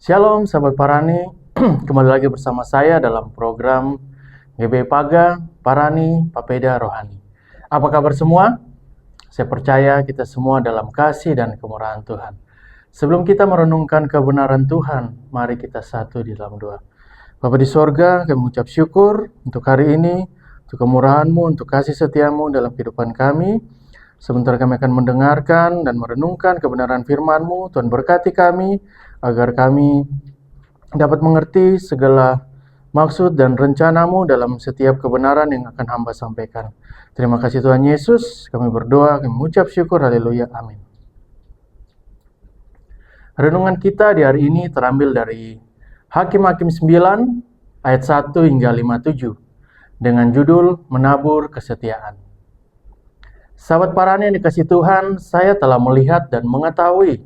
Shalom sahabat Parani, kembali lagi bersama saya dalam program GB Paga, Parani, Papeda Rohani. Apa kabar semua? Saya percaya kita semua dalam kasih dan kemurahan Tuhan. Sebelum kita merenungkan kebenaran Tuhan, mari kita satu di dalam doa. Bapa di sorga, kami mengucap syukur untuk hari ini, untuk kemurahan-Mu, untuk kasih setia-Mu dalam kehidupan kami. Sebentar kami akan mendengarkan dan merenungkan kebenaran firman-Mu. Tuhan berkati kami, agar kami dapat mengerti segala maksud dan rencana-Mu dalam setiap kebenaran yang akan hamba sampaikan. Terima kasih Tuhan Yesus, kami berdoa, kami mengucap syukur, haleluya, amin. Renungan kita di hari ini terambil dari Hakim-Hakim 9 ayat 1 hingga 57 dengan judul Menabur Kesetiaan. Sahabat Parani yang dikasihi Tuhan, saya telah melihat dan mengetahui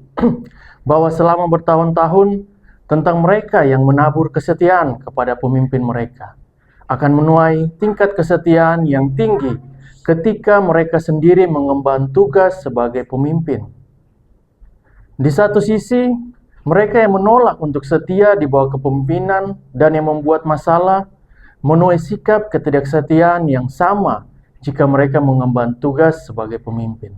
bahwa selama bertahun-tahun tentang mereka yang menabur kesetiaan kepada pemimpin mereka akan menuai tingkat kesetiaan yang tinggi ketika mereka sendiri mengemban tugas sebagai pemimpin. Di satu sisi, mereka yang menolak untuk setia di bawah kepemimpinan dan yang membuat masalah menuai sikap ketidaksetiaan yang sama jika mereka mengemban tugas sebagai pemimpin.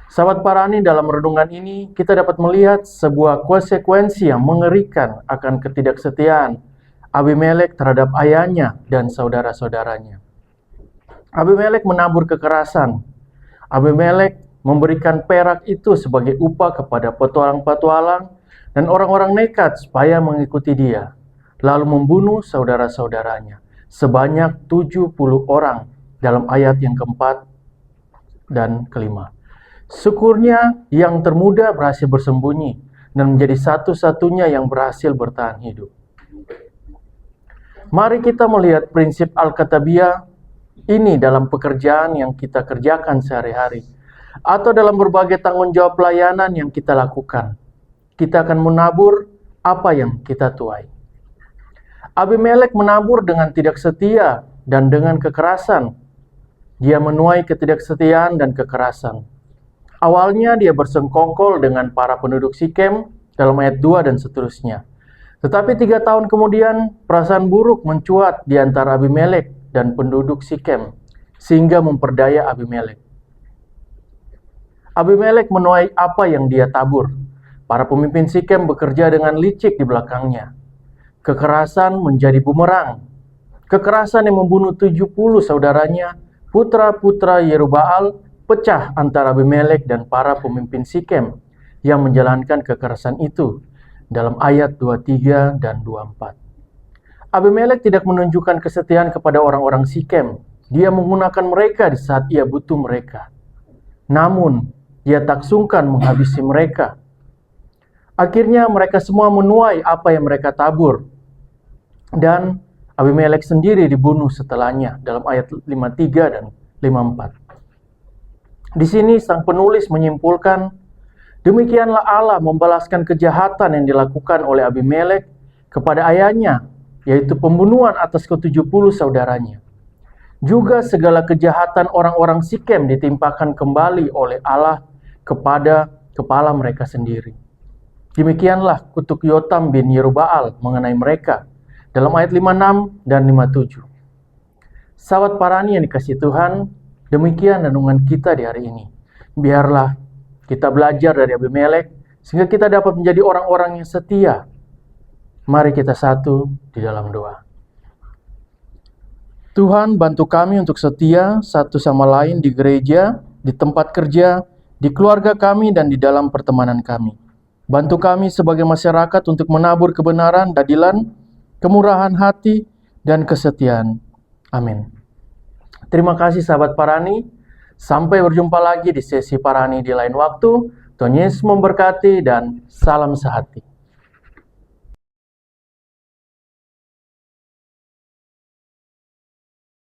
Sahabat Parani, dalam renungan ini kita dapat melihat sebuah konsekuensi yang mengerikan akan ketidaksetiaan Abimelek terhadap ayahnya dan saudara-saudaranya. Abimelek menabur kekerasan. Abimelek memberikan perak itu sebagai upah kepada petualang-petualang dan orang-orang nekat supaya mengikuti dia, lalu membunuh saudara-saudaranya sebanyak 70 orang dalam ayat yang keempat dan kelima. Syukurnya yang termuda berhasil bersembunyi dan menjadi satu-satunya yang berhasil bertahan hidup. Mari kita melihat prinsip Alkitabiah ini dalam pekerjaan yang kita kerjakan sehari-hari atau dalam berbagai tanggung jawab pelayanan yang kita lakukan. Kita akan menabur apa yang kita tuai. Abimelek menabur dengan tidak setia dan dengan kekerasan. Dia menuai ketidaksetiaan dan kekerasan. Awalnya dia bersengkongkol dengan para penduduk Sikem dalam ayat 2 dan seterusnya. Tetapi 3 tahun kemudian perasaan buruk mencuat di antara Abimelek dan penduduk Sikem sehingga memperdaya Abimelek. Abimelek menuai apa yang dia tabur. Para pemimpin Sikem bekerja dengan licik di belakangnya. Kekerasan menjadi bumerang. Kekerasan yang membunuh 70 saudaranya, putra-putra Yerubbaal, pecah antara Abimelek dan para pemimpin Sikem yang menjalankan kekerasan itu dalam ayat 23 dan 24. Abimelek tidak menunjukkan kesetiaan kepada orang-orang Sikem. Dia menggunakan mereka di saat ia butuh mereka. Namun, dia tak sungkan menghabisi mereka. Akhirnya mereka semua menuai apa yang mereka tabur. Dan Abimelek sendiri dibunuh setelahnya dalam ayat 53 dan 54. Di sini sang penulis menyimpulkan, demikianlah Allah membalaskan kejahatan yang dilakukan oleh Abimelek kepada ayahnya, yaitu pembunuhan atas ke-70 saudaranya. Juga segala kejahatan orang-orang Sikem ditimpakan kembali oleh Allah kepada kepala mereka sendiri. Demikianlah kutuk Yotam bin Yerubbaal mengenai mereka dalam ayat 56 dan 57. Sahabat Parani yang dikasihi Tuhan, demikian renungan kita di hari ini. Biarlah kita belajar dari Abimelek sehingga kita dapat menjadi orang-orang yang setia. Mari kita satu di dalam doa. Tuhan, bantu kami untuk setia satu sama lain di gereja, di tempat kerja, di keluarga kami dan di dalam pertemanan kami. Bantu kami sebagai masyarakat untuk menabur kebenaran, keadilan, kemurahan hati, dan kesetiaan. Amin. Terima kasih sahabat Parani. Sampai berjumpa lagi di sesi Parani di lain waktu. Tuhan Yesus memberkati dan salam sehati.